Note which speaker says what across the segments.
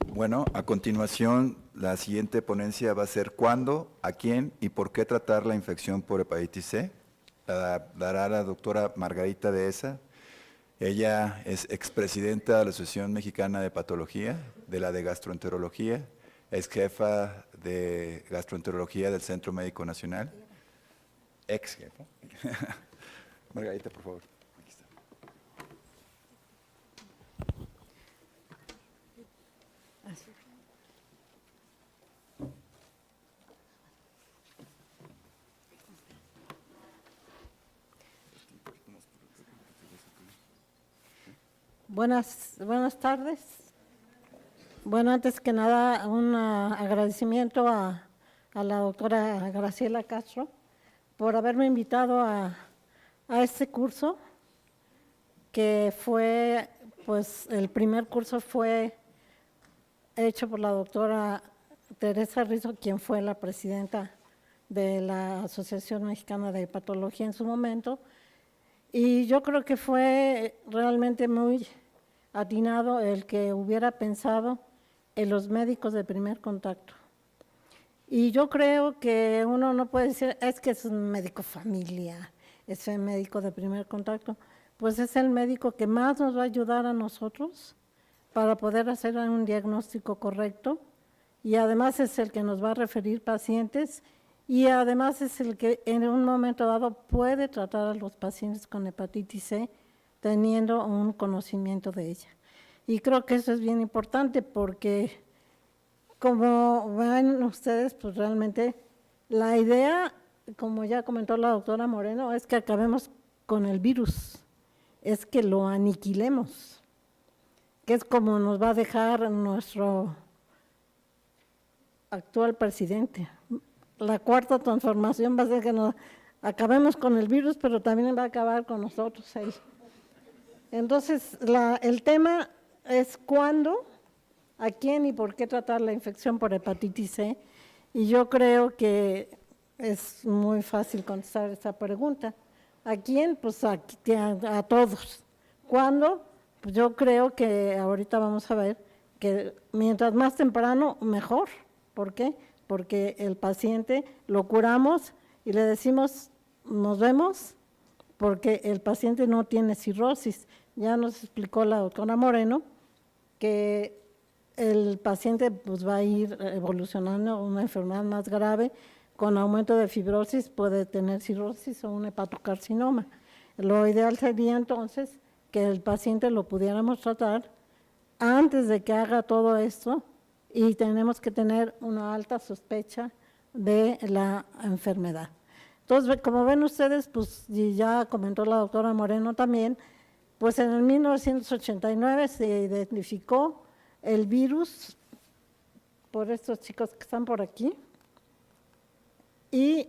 Speaker 1: Bueno, a continuación, la siguiente ponencia va a ser ¿cuándo, a quién y por qué tratar la infección por hepatitis C? La dará la doctora Margarita Dehesa. Ella es expresidenta de la Asociación Mexicana de Patología, de la de Gastroenterología, es jefa de Gastroenterología del Centro Médico Nacional. Ex jefa. Margarita, por favor. Aquí está.
Speaker 2: Buenas tardes. Bueno, antes que nada, un agradecimiento a la doctora Graciela Castro por haberme invitado a este curso, que fue, pues, el primer curso fue hecho por la doctora Teresa Rizzo, quien fue la presidenta de la Asociación Mexicana de Patología en su momento, y yo creo que fue realmente muy atinado el que hubiera pensado en los médicos de primer contacto. Y yo creo que uno no puede decir, es que es un médico familiar, es un médico de primer contacto, pues es el médico que más nos va a ayudar a nosotros para poder hacer un diagnóstico correcto, y además es el que nos va a referir pacientes, y además es el que en un momento dado puede tratar a los pacientes con hepatitis C teniendo un conocimiento de ella. Y creo que eso es bien importante porque, como ven ustedes, pues realmente la idea, como ya comentó la doctora Moreno, es que acabemos con el virus, es que lo aniquilemos, que es como nos va a dejar nuestro actual presidente. La cuarta transformación va a ser que nos acabemos con el virus, pero también va a acabar con nosotros ahí. Entonces, el tema es cuándo, a quién y por qué tratar la infección por hepatitis C, y yo creo que es muy fácil contestar esta pregunta. ¿A quién? Pues a todos. ¿Cuándo? Pues yo creo que ahorita vamos a ver que mientras más temprano, mejor. ¿Por qué? Porque el paciente lo curamos y le decimos, nos vemos, porque el paciente no tiene cirrosis. Ya nos explicó la doctora Moreno que el paciente pues va a ir evolucionando a una enfermedad más grave, con aumento de fibrosis puede tener cirrosis o un hepatocarcinoma. Lo ideal sería entonces que el paciente lo pudiéramos tratar antes de que haga todo esto, y tenemos que tener una alta sospecha de la enfermedad. Entonces, como ven ustedes, pues y ya comentó la doctora Moreno también, pues en el 1989 se identificó el virus por estos chicos que están por aquí, y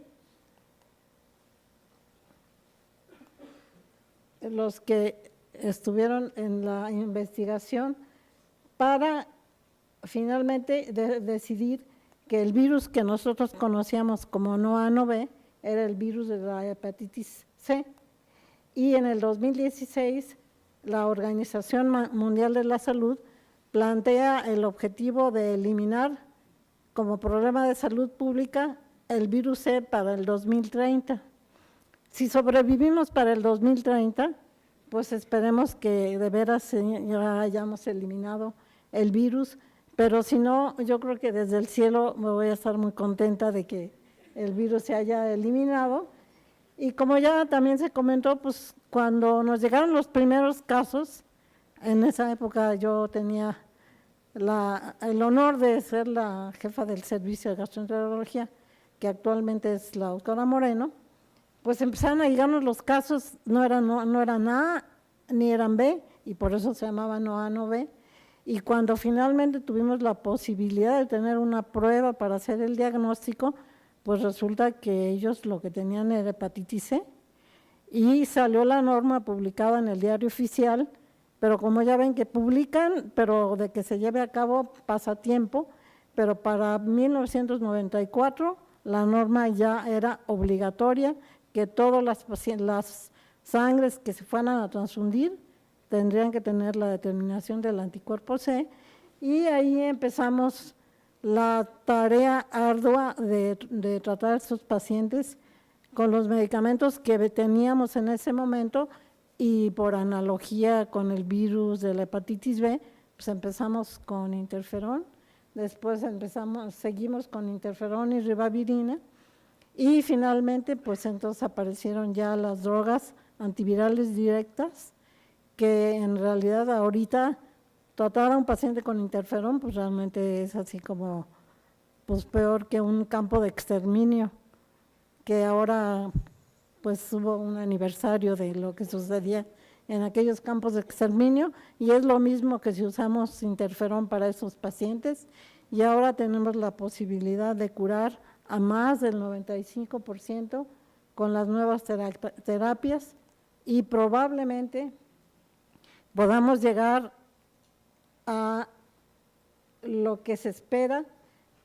Speaker 2: los que estuvieron en la investigación para finalmente decidir que el virus que nosotros conocíamos como NOA-NOV era el virus de la hepatitis C. Y en el 2016 la Organización Mundial de la Salud plantea el objetivo de eliminar como problema de salud pública el virus C para el 2030. Si sobrevivimos para el 2030, pues esperemos que de veras ya hayamos eliminado el virus, pero si no, yo creo que desde el cielo me voy a estar muy contenta de que el virus se haya eliminado. Y como ya también se comentó, pues cuando nos llegaron los primeros casos, en esa época yo tenía el honor de ser la jefa del servicio de gastroenterología, que actualmente es la doctora Moreno, pues empezaron a llegarnos los casos, no eran A ni eran B, y por eso se llamaban no A, no B. Y cuando finalmente tuvimos la posibilidad de tener una prueba para hacer el diagnóstico, pues resulta que ellos lo que tenían era hepatitis C, y salió la norma publicada en el Diario Oficial, pero como ya ven que publican, pero de que se lleve a cabo pasa tiempo, pero para 1994 la norma ya era obligatoria, que todas las sangres que se fueran a transfundir tendrían que tener la determinación del anticuerpo C, Y ahí empezamos la tarea ardua de tratar a estos pacientes con los medicamentos que teníamos en ese momento y por analogía con el virus de la hepatitis B, pues empezamos con interferón, después seguimos con interferón y ribavirina y finalmente pues entonces aparecieron ya las drogas antivirales directas que en realidad ahorita tratar a un paciente con interferón pues realmente es así como pues peor que un campo de exterminio, que ahora pues hubo un aniversario de lo que sucedía en aquellos campos de exterminio y es lo mismo que si usamos interferón para esos pacientes y ahora tenemos la posibilidad de curar a más del 95% con las nuevas terapias y probablemente podamos llegar a lo que se espera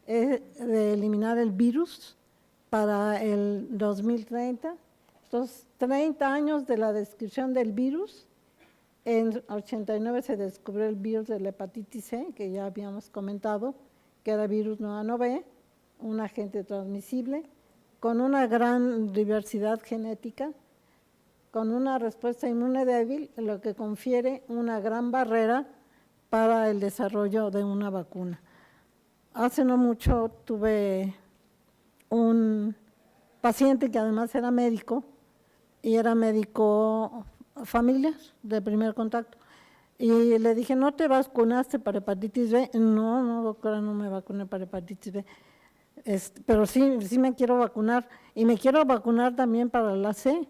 Speaker 2: de eliminar el virus para el 2030. Estos 30 años de la descripción del virus, en 89 se descubrió el virus de la hepatitis C, que ya habíamos comentado, que era virus noano B, un agente transmisible, con una gran diversidad genética, con una respuesta inmune débil, lo que confiere una gran barrera para el desarrollo de una vacuna. Hace no mucho tuve un paciente que además era médico, y era médico familiar de primer contacto. Y le dije, ¿no te vacunaste para hepatitis B? No, doctora, no me vacuné para hepatitis B. Pero sí me quiero vacunar. Y me quiero vacunar también para la C.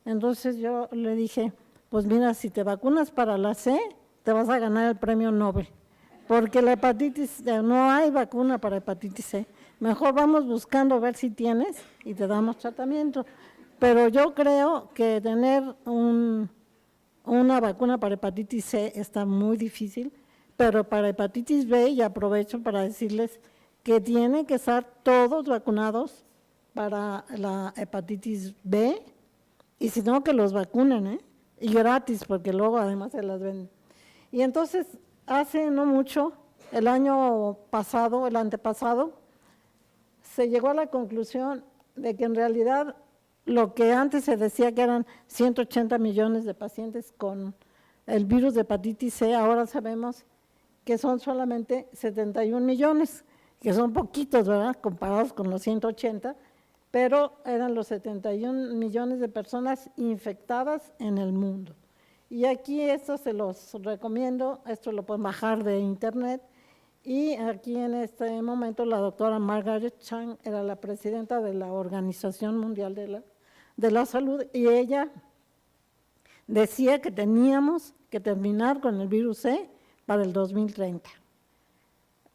Speaker 2: Entonces yo le dije, pues mira, si te vacunas para la C, te vas a ganar el premio Nobel. Porque la hepatitis, no hay vacuna para hepatitis C. Mejor vamos buscando a ver si tienes y te damos tratamiento. Pero yo creo que tener una vacuna para hepatitis C está muy difícil, pero para hepatitis B, y aprovecho para decirles que tienen que estar todos vacunados para la hepatitis B, y si no, que los vacunen, y gratis, porque luego además se las venden. Y entonces, hace no mucho, el año pasado, el antepasado, se llegó a la conclusión de que en realidad lo que antes se decía que eran 180 millones de pacientes con el virus de hepatitis C, ahora sabemos que son solamente 71 millones, que son poquitos, ¿verdad?, comparados con los 180, pero eran los 71 millones de personas infectadas en el mundo. Y aquí esto se los recomiendo, esto lo pueden bajar de internet, y aquí en este momento la doctora Margaret Chan era la presidenta de la Organización Mundial de la Salud, y ella decía que teníamos que terminar con el virus C para el 2030.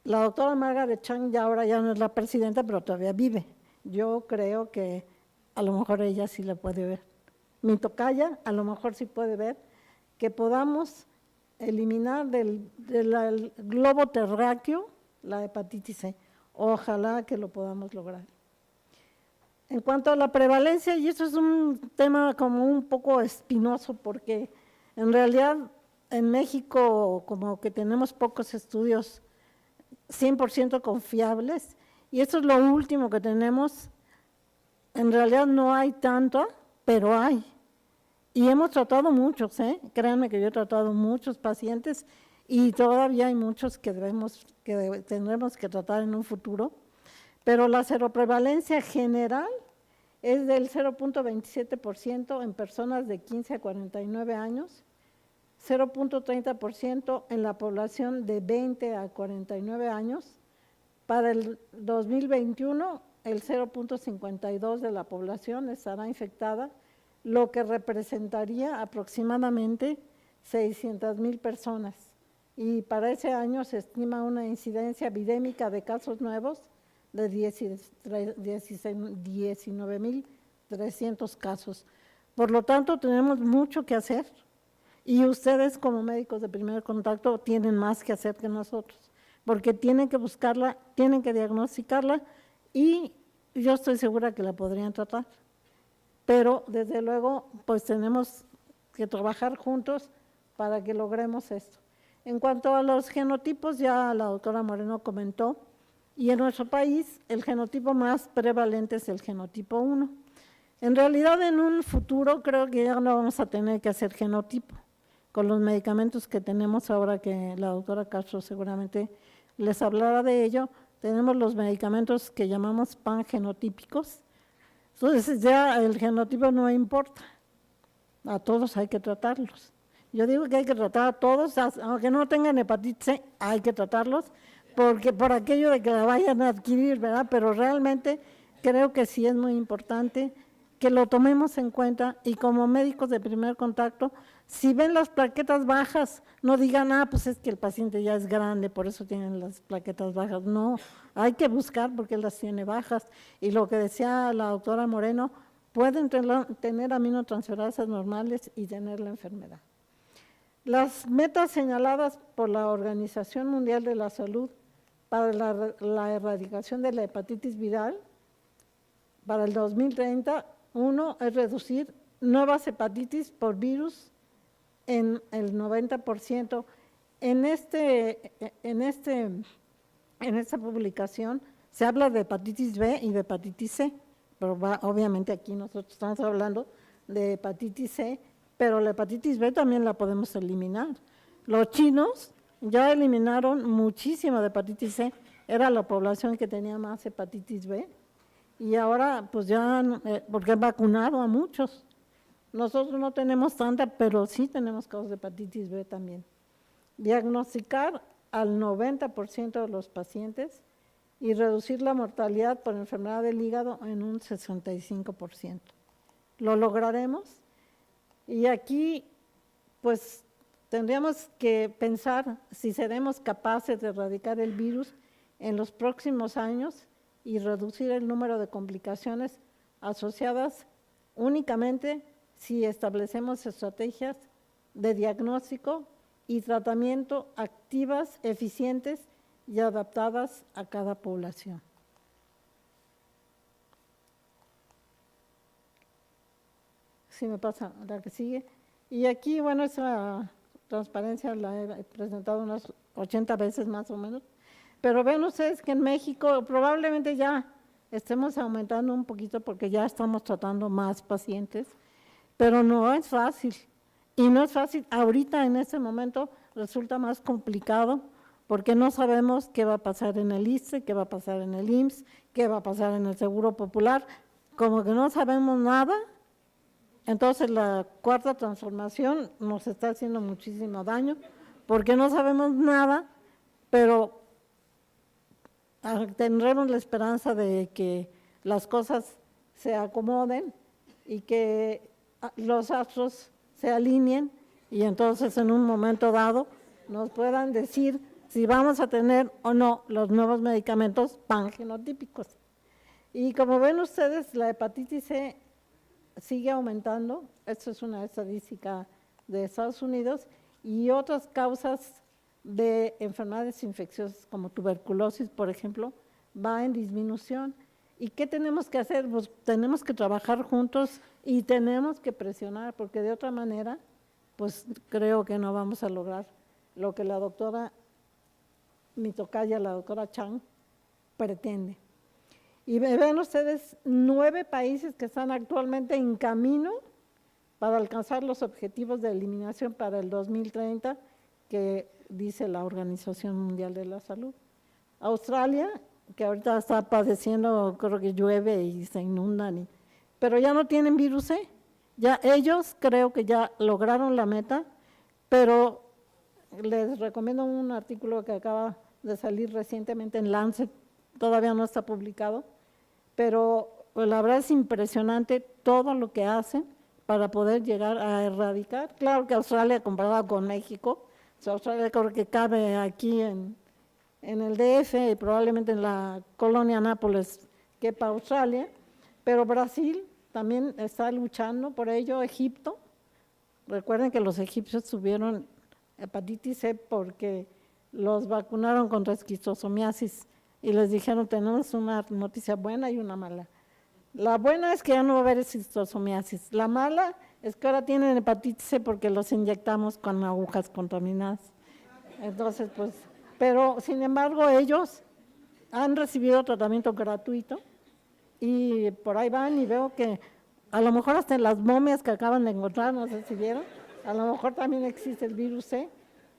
Speaker 2: La doctora Margaret Chan ahora ya no es la presidenta, pero todavía vive. Yo creo que a lo mejor ella sí la puede ver. Mi tocaya a lo mejor sí puede ver que podamos eliminar del globo terráqueo la hepatitis C. Ojalá que lo podamos lograr. En cuanto a la prevalencia, y eso es un tema como un poco espinoso, porque en realidad en México como que tenemos pocos estudios 100% confiables, y eso es lo último que tenemos. En realidad no hay tanto, pero hay. Y hemos tratado muchos, créanme que yo he tratado muchos pacientes y todavía hay muchos que tendremos que tratar en un futuro, pero la seroprevalencia general es del 0.27% en personas de 15 a 49 años, 0.30% en la población de 20 a 49 años. Para el 2021, el 0.52% de la población estará infectada, lo que representaría aproximadamente 600,000 personas. Y para ese año se estima una incidencia epidémica de casos nuevos de 19,300 casos. Por lo tanto, tenemos mucho que hacer, y ustedes como médicos de primer contacto tienen más que hacer que nosotros, porque tienen que buscarla, tienen que diagnosticarla, y yo estoy segura que la podrían tratar. Pero desde luego, pues tenemos que trabajar juntos para que logremos esto. En cuanto a los genotipos, ya la doctora Moreno comentó, y en nuestro país el genotipo más prevalente es el genotipo 1. En realidad, en un futuro creo que ya no vamos a tener que hacer genotipo con los medicamentos que tenemos ahora, que la doctora Castro seguramente les hablará de ello. Tenemos los medicamentos que llamamos pangenotípicos, entonces ya el genotipo no importa, a todos hay que tratarlos. Yo digo que hay que tratar a todos, aunque no tengan hepatitis C, hay que tratarlos, porque por aquello de que la vayan a adquirir, ¿verdad? Pero realmente creo que sí es muy importante que lo tomemos en cuenta, y como médicos de primer contacto, si ven las plaquetas bajas, no digan, pues es que el paciente ya es grande, por eso tienen las plaquetas bajas. No, hay que buscar porque él las tiene bajas. Y lo que decía la doctora Moreno, pueden tener aminotransferasas normales y tener la enfermedad. Las metas señaladas por la Organización Mundial de la Salud para la erradicación de la hepatitis viral para el 2030, uno es reducir nuevas hepatitis por virus en el 90%. En esta publicación se habla de hepatitis B y de hepatitis C, pero obviamente aquí nosotros estamos hablando de hepatitis C, pero la hepatitis B también la podemos eliminar. Los chinos ya eliminaron muchísimo de hepatitis C, era la población que tenía más hepatitis B, y ahora pues ya, porque han vacunado a muchos. Nosotros no tenemos tanta, pero sí tenemos casos de hepatitis B también. Diagnosticar al 90% de los pacientes y reducir la mortalidad por enfermedad del hígado en un 65%. ¿Lo lograremos? Y aquí, pues, tendríamos que pensar si seremos capaces de erradicar el virus en los próximos años y reducir el número de complicaciones asociadas únicamente si establecemos estrategias de diagnóstico y tratamiento activas, eficientes y adaptadas a cada población. Sí, me pasa la que sigue. Y aquí, bueno, esa transparencia la he presentado unas 80 veces más o menos, pero ven ustedes que en México probablemente ya estemos aumentando un poquito porque ya estamos tratando más pacientes, pero no es fácil, y no es fácil. Ahorita en este momento resulta más complicado porque no sabemos qué va a pasar en el ISSSTE, qué va a pasar en el IMSS, qué va a pasar en el Seguro Popular, como que no sabemos nada. Entonces la cuarta transformación nos está haciendo muchísimo daño porque no sabemos nada, pero tendremos la esperanza de que las cosas se acomoden y que los astros se alineen, y entonces en un momento dado nos puedan decir si vamos a tener o no los nuevos medicamentos pangenotípicos. Y como ven ustedes, la hepatitis C sigue aumentando, esto es una estadística de Estados Unidos, y otras causas de enfermedades infecciosas como tuberculosis, por ejemplo, va en disminución. ¿Y qué tenemos que hacer? Pues tenemos que trabajar juntos y tenemos que presionar, porque de otra manera, pues creo que no vamos a lograr lo que la doctora, mi tocaya, la doctora Chang, pretende. Y ven ustedes 9 países que están actualmente en camino para alcanzar los objetivos de eliminación para el 2030, que dice la Organización Mundial de la Salud. Australia, que ahorita está padeciendo, creo que llueve y se inundan, pero ya no tienen virus C. Ya ellos creo que ya lograron la meta, pero les recomiendo un artículo que acaba de salir recientemente en Lancet, todavía no está publicado, pero pues, la verdad es impresionante todo lo que hacen para poder llegar a erradicar. Claro que Australia, comparado con México, Australia creo que cabe aquí en el DF y probablemente en la colonia Nápoles quepa Australia, pero Brasil también está luchando por ello, Egipto. Recuerden que los egipcios tuvieron hepatitis C porque los vacunaron contra esquistosomiasis y les dijeron, tenemos una noticia buena y una mala. La buena es que ya no va a haber esquistosomiasis, la mala es que ahora tienen hepatitis C porque los inyectamos con agujas contaminadas. Entonces, pues, pero sin embargo ellos han recibido tratamiento gratuito y por ahí van y veo que a lo mejor hasta en las momias que acaban de encontrar, no sé si vieron, a lo mejor también existe el virus C.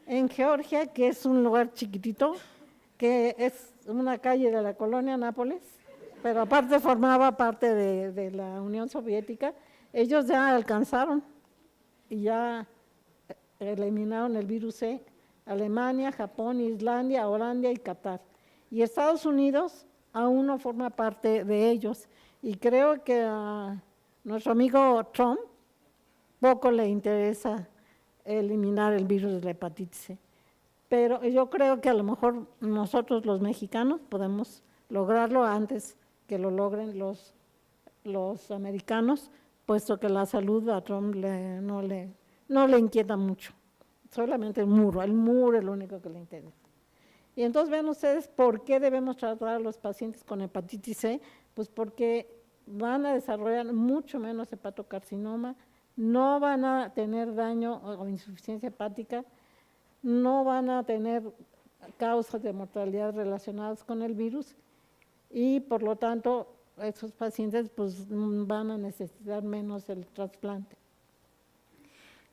Speaker 2: En Georgia, que es un lugar chiquitito, que es una calle de la colonia Nápoles, pero aparte formaba parte de la Unión Soviética, ellos ya alcanzaron y ya eliminaron el virus C. Alemania, Japón, Islandia, Holanda y Qatar. Y Estados Unidos aún no forma parte de ellos. Y creo que a nuestro amigo Trump poco le interesa eliminar el virus de la hepatitis C. Pero yo creo que a lo mejor nosotros los mexicanos podemos lograrlo antes que lo logren los americanos, puesto que la salud a Trump no le inquieta mucho. Solamente el muro es lo único que le interesa. Y entonces vean ustedes por qué debemos tratar a los pacientes con hepatitis C, pues porque van a desarrollar mucho menos hepatocarcinoma, no van a tener daño o insuficiencia hepática, no van a tener causas de mortalidad relacionadas con el virus y por lo tanto esos pacientes pues van a necesitar menos el trasplante.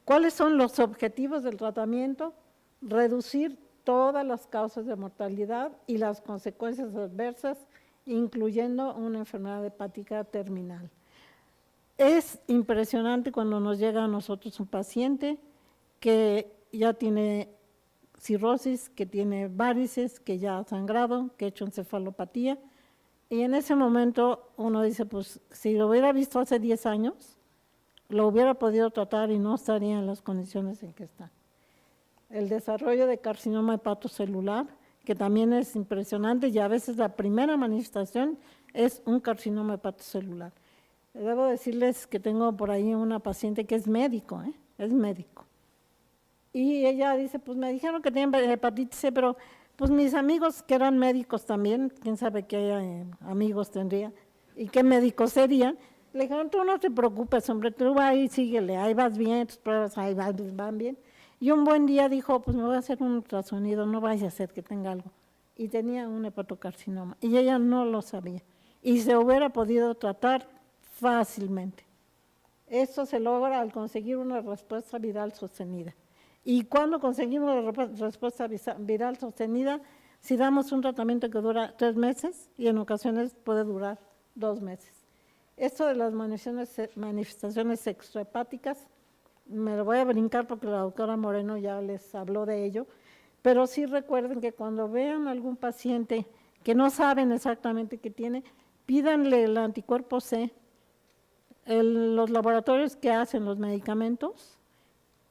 Speaker 2: ¿Cuáles son los objetivos del tratamiento? Reducir todas las causas de mortalidad y las consecuencias adversas, incluyendo una enfermedad hepática terminal. Es impresionante cuando nos llega a nosotros un paciente que ya tiene cirrosis, que tiene varices, que ya ha sangrado, que ha hecho encefalopatía, y en ese momento uno dice, pues si lo hubiera visto hace 10 años, lo hubiera podido tratar y no estaría en las condiciones en que está. El desarrollo de carcinoma hepatocelular, que también es impresionante y a veces la primera manifestación es un carcinoma hepatocelular. Debo decirles que tengo por ahí una paciente que es médico, es médico. Y ella dice, pues me dijeron que tienen hepatitis C, pero pues mis amigos que eran médicos también, quién sabe qué amigos tendría y qué médicos serían, le dijeron, tú no te preocupes, hombre, tú ahí síguele, ahí vas bien, tus pruebas ahí van bien. Y un buen día dijo, pues me voy a hacer un ultrasonido, no vaya a ser que tenga algo. Y tenía un hepatocarcinoma, y ella no lo sabía. Y se hubiera podido tratar fácilmente. Esto se logra al conseguir una respuesta viral sostenida. Y cuando conseguimos la respuesta viral sostenida, si damos un tratamiento que dura 3 meses, y en ocasiones puede durar 2 meses. Esto de las manifestaciones extrahepáticas, me lo voy a brincar porque la doctora Moreno ya les habló de ello, pero sí recuerden que cuando vean algún paciente que no saben exactamente qué tiene, pídanle el anticuerpo C. Los laboratorios que hacen los medicamentos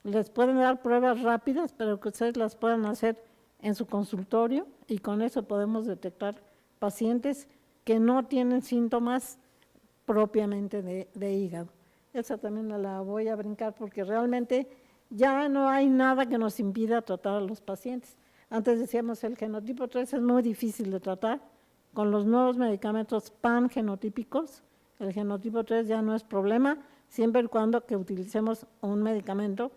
Speaker 2: les pueden dar pruebas rápidas, pero que ustedes las puedan hacer en su consultorio y con eso podemos detectar pacientes que no tienen síntomas propiamente de hígado. Esa también la voy a brincar porque realmente ya no hay nada que nos impida tratar a los pacientes. Antes decíamos el genotipo 3 es muy difícil de tratar. Con los nuevos medicamentos pangenotípicos, el genotipo 3 ya no es problema, siempre y cuando que utilicemos un medicamento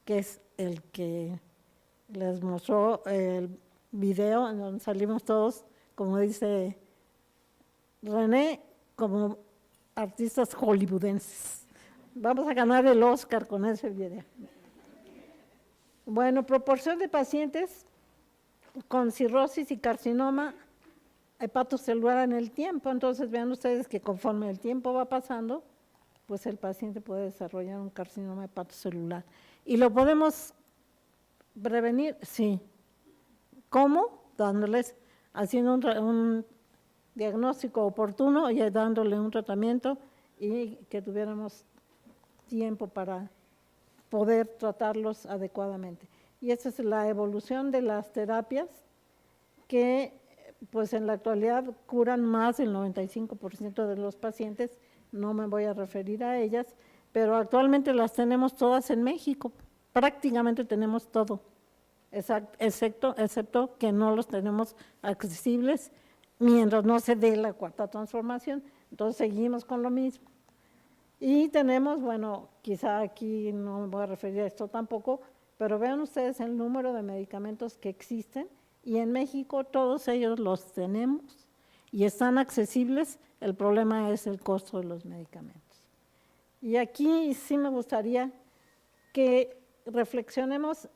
Speaker 2: que es el que les mostró el video en donde salimos todos, como dice René, como artistas hollywoodenses. Vamos a ganar el Oscar con ese video. Bueno, proporción de pacientes con cirrosis y carcinoma hepatocelular en el tiempo. Entonces vean ustedes que conforme el tiempo va pasando, pues el paciente puede desarrollar un carcinoma hepatocelular. ¿Y lo podemos prevenir? Sí. ¿Cómo? Haciendo un diagnóstico oportuno y dándole un tratamiento y que tuviéramos tiempo para poder tratarlos adecuadamente. Y esa es la evolución de las terapias que pues en la actualidad curan más del 95% de los pacientes, no me voy a referir a ellas, pero actualmente las tenemos todas en México, prácticamente tenemos todo, excepto que no los tenemos accesibles mientras no se dé la cuarta transformación, entonces seguimos con lo mismo. Y tenemos, bueno, quizá aquí no me voy a referir a esto tampoco, pero vean ustedes el número de medicamentos que existen y en México todos ellos los tenemos y están accesibles, el problema es el costo de los medicamentos. Y aquí sí me gustaría que reflexionemos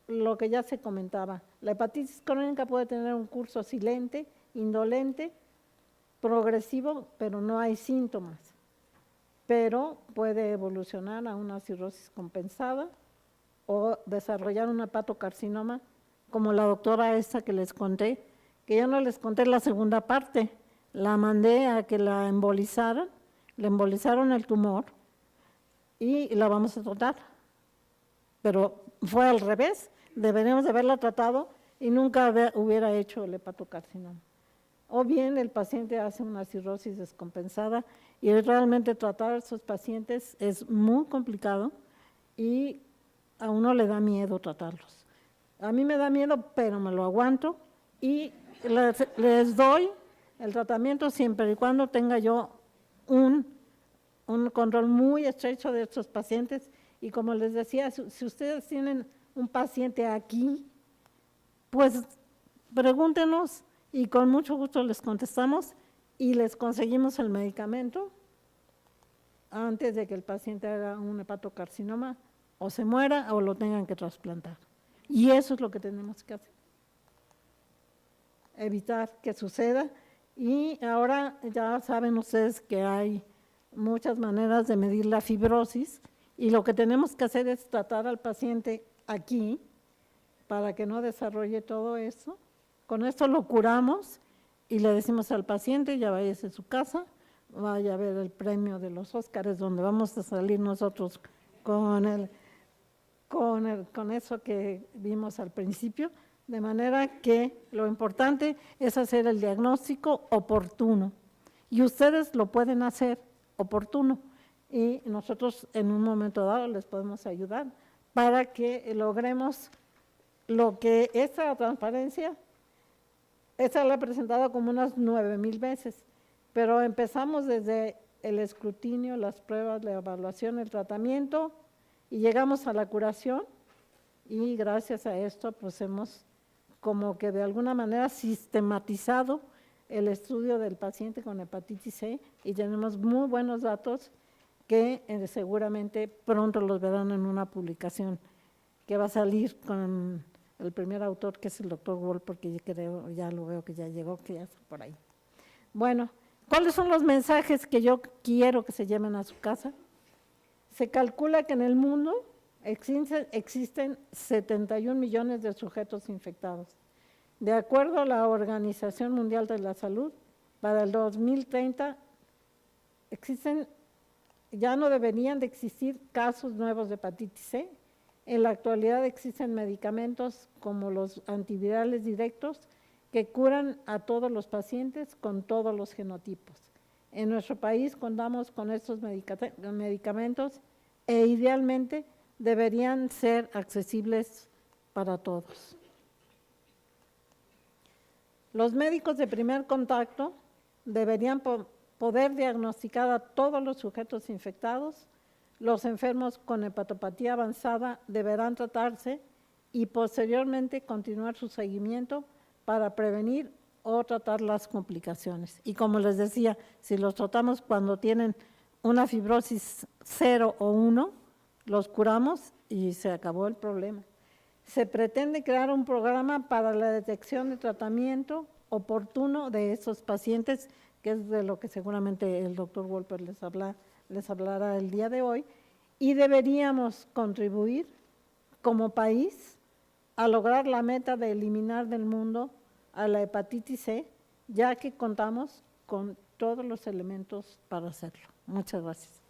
Speaker 2: lo que ya se comentaba. La hepatitis crónica puede tener un curso silente, indolente, progresivo, pero no hay síntomas. Pero puede evolucionar a una cirrosis compensada o desarrollar un hepatocarcinoma, como la doctora esta que les conté, que yo no les conté la segunda parte, la mandé a que la embolizaran, le embolizaron el tumor y la vamos a tratar. Pero fue al revés, deberíamos de haberla tratado y nunca hubiera hecho el hepatocarcinoma. O bien el paciente hace una cirrosis descompensada y realmente tratar a esos pacientes es muy complicado y a uno le da miedo tratarlos. A mí me da miedo, pero me lo aguanto y les doy el tratamiento siempre y cuando tenga yo un control muy estrecho de estos pacientes. Y como les decía, si ustedes tienen un paciente aquí, pues pregúntenos y con mucho gusto les contestamos y les conseguimos el medicamento antes de que el paciente haga un hepatocarcinoma o se muera o lo tengan que trasplantar. Y eso es lo que tenemos que hacer, evitar que suceda. Y ahora ya saben ustedes que hay muchas maneras de medir la fibrosis y lo que tenemos que hacer es tratar al paciente aquí para que no desarrolle todo eso. Con esto lo curamos y le decimos al paciente, ya váyase a su casa, vaya a ver el premio de los Óscares, donde vamos a salir nosotros con eso que vimos al principio, de manera que lo importante es hacer el diagnóstico oportuno. Y ustedes lo pueden hacer oportuno y nosotros en un momento dado les podemos ayudar para que logremos lo que esta transparencia, esta la he presentado como unas 9,000 veces, pero empezamos desde el escrutinio, las pruebas, la evaluación, el tratamiento y llegamos a la curación y gracias a esto pues hemos como que de alguna manera sistematizado el estudio del paciente con hepatitis C y tenemos muy buenos datos que seguramente pronto los verán en una publicación que va a salir con el primer autor, que es el doctor Wolf, porque yo creo, ya lo veo que ya llegó, que ya está por ahí. Bueno, ¿cuáles son los mensajes que yo quiero que se lleven a su casa? Se calcula que en el mundo existen 71 millones de sujetos infectados. De acuerdo a la Organización Mundial de la Salud, para el 2030 ya no deberían de existir casos nuevos de hepatitis C. En la actualidad existen medicamentos como los antivirales directos que curan a todos los pacientes con todos los genotipos. En nuestro país contamos con estos medicamentos e idealmente deberían ser accesibles para todos. Los médicos de primer contacto deberían poder diagnosticar a todos los sujetos infectados. Los enfermos con hepatopatía avanzada deberán tratarse y posteriormente continuar su seguimiento para prevenir o tratar las complicaciones. Y como les decía, si los tratamos cuando tienen una fibrosis 0 o 1, los curamos y se acabó el problema. Se pretende crear un programa para la detección de tratamiento oportuno de estos pacientes, que es de lo que seguramente el doctor Wolper les hablará el día de hoy, y deberíamos contribuir como país a lograr la meta de eliminar del mundo a la hepatitis C, ya que contamos con todos los elementos para hacerlo. Muchas gracias.